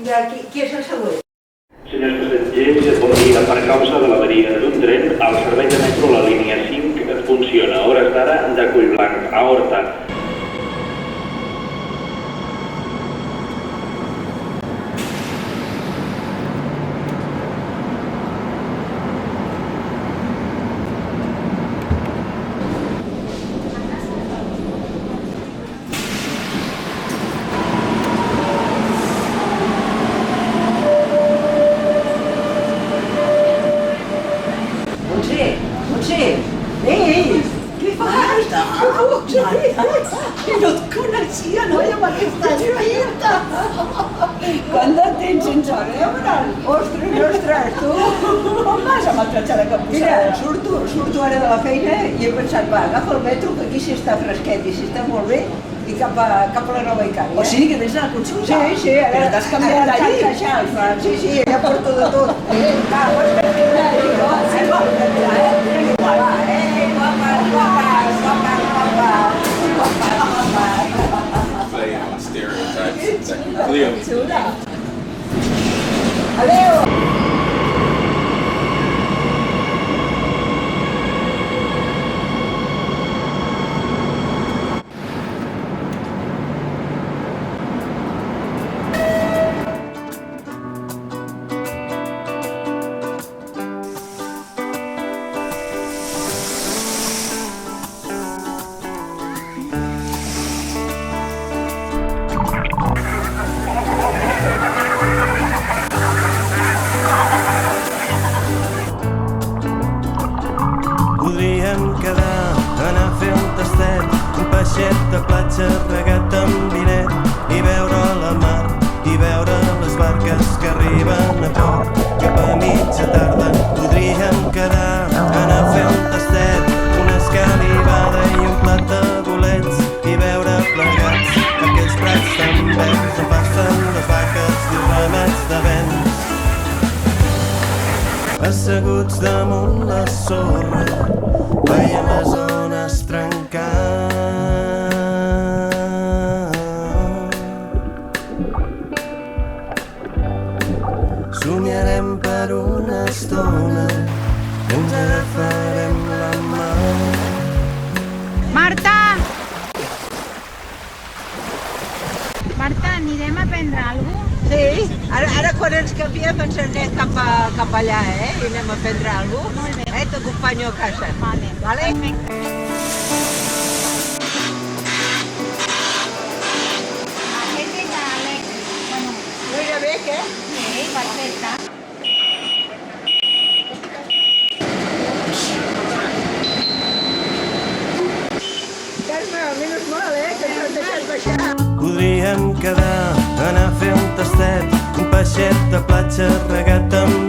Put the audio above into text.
Qui és el següent? Senyors passatgers, bon dia. Per causa de l'avaria d'un tren, el servei de metro, la línia 5, funciona. A hores d'ara, de Collblanc a Horta. Ei, què fas? No et coneixia, noia, amb aquesta pinta. Quant de temps sense veure'l? Ostres, tu on vas amb el tratge de capbussada? Mira, surto ara de la feina i he pensat, va, agafa el metro, que aquí sí està fresquet i sí està molt bé, i cap a la Nova Icària. O sigui que tens la consulta? Sí, ara... Però t'has canviat d'allí? Sí, ja porto de tot. Va, vols que Playing on stereotypes that clearly. Adéu! Podríem quedar, anar a fer un tastet, un peixet de platja regat amb vinet i veure la mar i veure les barques que arriben a port. Cap a mitja tarda podríem quedar, anar a fer un tastet, una escalivada i un plat de bolets i veure plegats aquells prats tan verds on passen les vaques i els ramats de vents. Asseguts damunt la sorra, veiem les ones trencar. Somiarem per una estona i ens agafarem la mà. Marta! Marta, anirem a prendre alguna cosa? Sí, ara quan ens canviem ens anem cap allà, i anem a prendre alguna cosa. Molt bé. T'acompanyo a casa. Vale. Perfecte. Aquest és l'Alex. Bueno, No irà bé, què? sí, perfecte. Carme, menys mal, que ens has deixat baixar. Podríem quedar, anar a fer un tastet, un peixet de platja regat amb